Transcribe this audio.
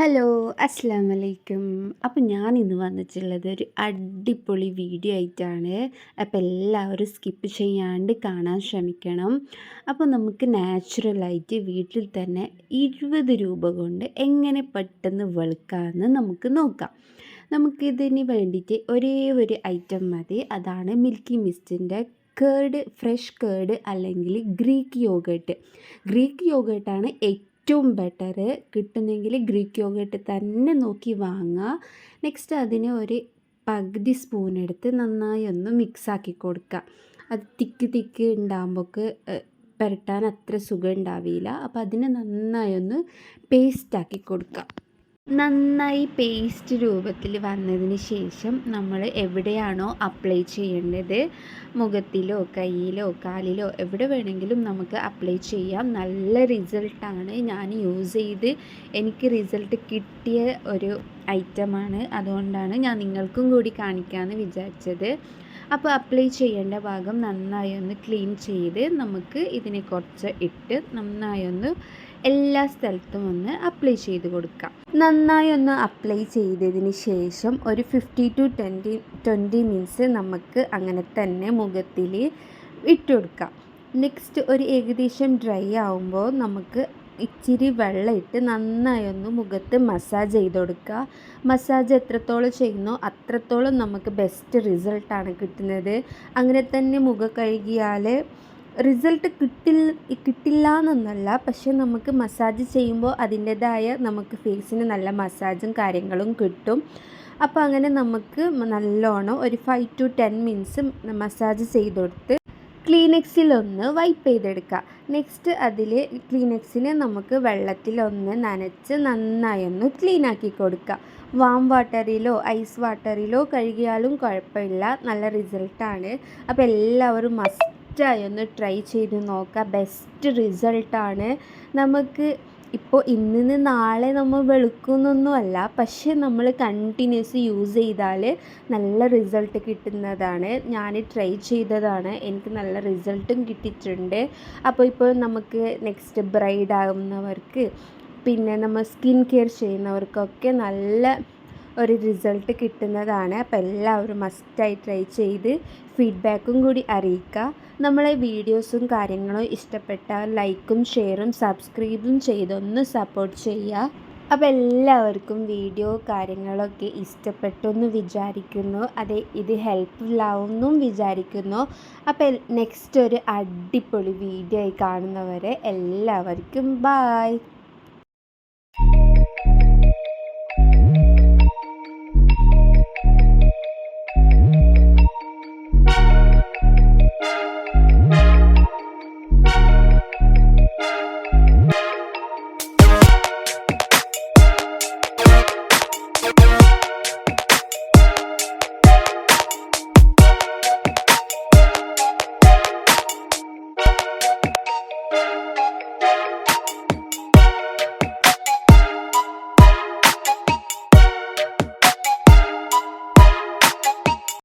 Hello, അസ്സലാമു അലൈക്കും. അപ്പോൾ ഞാനിന്ന് വന്നിട്ടുള്ളത് ഒരു അടിപൊളി വീഡിയോ ആയിട്ടാണ്. അപ്പോൾ എല്ലാവരും സ്കിപ്പ് ചെയ്യാണ്ട് കാണാൻ ശ്രമിക്കണം. അപ്പോൾ നമുക്ക് നാച്ചുറലായിട്ട് വീട്ടിൽ തന്നെ 20 രൂപ കൊണ്ട് എങ്ങനെ പെട്ടെന്ന് വെളുക്കാമെന്ന് നമുക്ക് നോക്കാം. നമുക്കിതിന് വേണ്ടിയിട്ട് ഒരേ ഒരു ഐറ്റം മതി. അതാണ് മിൽക്കി മിസ്റ്റിൻ്റെ കേർഡ്, ഫ്രഷ് കേർഡ് അല്ലെങ്കിൽ ഗ്രീക്ക് യോഗേർട്ട്. ഗ്രീക്ക് യോഗേർട്ടാണ് ഏറ്റവും ബെറ്റർ. കിട്ടുന്നെങ്കിൽ ഗ്രീക്ക് യോഗേർട്ട് തന്നെ നോക്കി വാങ്ങുക. നെക്സ്റ്റ് അതിന് ഒരു പകുതി സ്പൂൺ എടുത്ത് നന്നായി ഒന്ന് മിക്സാക്കി കൊടുക്കുക. അത് തിക്ക് ഉണ്ടാകുമ്പോൾക്ക് പുരട്ടാൻ അത്ര സുഖം ഉണ്ടാവില്ല. അപ്പോൾ അതിനെ നന്നായി ഒന്ന് പേസ്റ്റാക്കി കൊടുക്കുക. നന്നായി പേസ്റ്റ് രൂപത്തിൽ വന്നതിന് ശേഷം നമ്മൾ എവിടെയാണോ അപ്ലൈ ചെയ്യേണ്ടത്, മുഖത്തിലോ കയ്യിലോ കാലിലോ എവിടെ വേണമെങ്കിലും നമുക്ക് അപ്ലൈ ചെയ്യാം. നല്ല റിസൾട്ടാണ്. ഞാൻ യൂസ് ചെയ്ത് എനിക്ക് റിസൾട്ട് കിട്ടിയ ഒരു ഐറ്റമാണ്. അതുകൊണ്ടാണ് ഞാൻ നിങ്ങൾക്കും കൂടി കാണിക്കാമെന്ന് വിചാരിച്ചത്. അപ്പോൾ അപ്ലൈ ചെയ്യേണ്ട ഭാഗം നന്നായി ഒന്ന് ക്ലീൻ ചെയ്ത് നമുക്ക് ഇതിനെ കുറച്ച് ഇട്ട് നന്നായി ഒന്ന് എല്ലാ സ്ഥലത്തും ഒന്ന് അപ്ലൈ ചെയ്ത് കൊടുക്കാം. നന്നായി ഒന്ന് അപ്ലൈ ചെയ്തതിന് ശേഷം ഒരു 50 to 20 മിനിറ്റ്സ് നമുക്ക് അങ്ങനെ തന്നെ മുഖത്തിൽ ഇട്ട് കൊടുക്കാം. നെക്സ്റ്റ് ഒരു ഏകദേശം ഡ്രൈ ആവുമ്പോൾ നമുക്ക് ഇച്ചിരി വെള്ളം ഇട്ട് നന്നായി ഒന്ന് മുഖത്ത് മസാജ് ചെയ്ത് കൊടുക്കുക. മസാജ് എത്രത്തോളം ചെയ്യുന്നോ അത്രത്തോളം നമുക്ക് ബെസ്റ്റ് റിസൾട്ടാണ് കിട്ടുന്നത്. അങ്ങനെ തന്നെ മുഖം കഴുകിയാൽ റിസൾട്ട് കിട്ടില്ല എന്നൊന്നല്ല, പക്ഷേ നമുക്ക് മസാജ് ചെയ്യുമ്പോൾ അതിൻ്റേതായ നമുക്ക് ഫേസിന് നല്ല മസാജും കാര്യങ്ങളും കിട്ടും. അപ്പോൾ അങ്ങനെ നമുക്ക് നല്ലോണം ഒരു 5 to 10 മിനിറ്റ്സ് മസാജ് ചെയ്ത് കൊടുത്ത് ക്ലീനെക്സിലൊന്ന് വൈപ്പ് ചെയ്തെടുക്കുക. നെക്സ്റ്റ് അതിൽ ക്ലീനെക്സിനെ നമുക്ക് വെള്ളത്തിലൊന്ന് നനച്ച് നന്നായി ഒന്ന് ക്ലീനാക്കി കൊടുക്കുക. വാം വാട്ടറിലോ ഐസ് വാട്ടറിലോ കഴുകിയാലും കുഴപ്പമില്ല, നല്ല റിസൾട്ടാണ്. അപ്പോൾ എല്ലാവരും മസ്റ്റായി ഒന്ന് ട്രൈ ചെയ്ത് നോക്കുക. ബെസ്റ്റ് റിസൾട്ടാണ്. നമുക്ക് ഇപ്പോൾ ഇന്ന് നാളെ നമ്മൾ വെളുക്കുന്നൊന്നുമല്ല, പക്ഷേ നമ്മൾ കണ്ടിന്യൂസ് യൂസ് ചെയ്താൽ നല്ല റിസൾട്ട് കിട്ടുന്നതാണ്. ഞാൻ ട്രൈ ചെയ്തതാണ്, എനിക്ക് നല്ല റിസൾട്ടും കിട്ടിയിട്ടുണ്ട്. അപ്പോൾ ഇപ്പോൾ നമുക്ക് നെക്സ്റ്റ് ബ്രൈഡ് ആകുന്നവർക്ക് പിന്നെ നമ്മൾ സ്കിൻ കെയർ ചെയ്യുന്നവർക്കൊക്കെ നല്ല ഒരു റിസൾട്ട് കിട്ടുന്നതാണ്. അപ്പോൾ എല്ലാവരും മസ്റ്റായി ട്രൈ ചെയ്ത് ഫീഡ്ബാക്കും കൂടി അറിയിക്കുക. നമ്മളെ വീഡിയോസും കാര്യങ്ങളും ഇഷ്ടപ്പെട്ടാൽ ലൈക്കും ഷെയറും സബ്സ്ക്രൈബും ചെയ്തൊന്ന് സപ്പോർട്ട് ചെയ്യുക. അപ്പോൾ എല്ലാവർക്കും വീഡിയോ കാര്യങ്ങളൊക്കെ ഇഷ്ടപ്പെട്ടെന്ന് വിചാരിക്കുന്നു. ഇത് ഹെൽപ്ഫുള്ളാവുമെന്നും വിചാരിക്കുന്നു. അപ്പോൾ നെക്സ്റ്റ് ഒരു അടിപൊളി വീഡിയോ ആയി കാണുന്നവരെ എല്ലാവർക്കും ബായ്.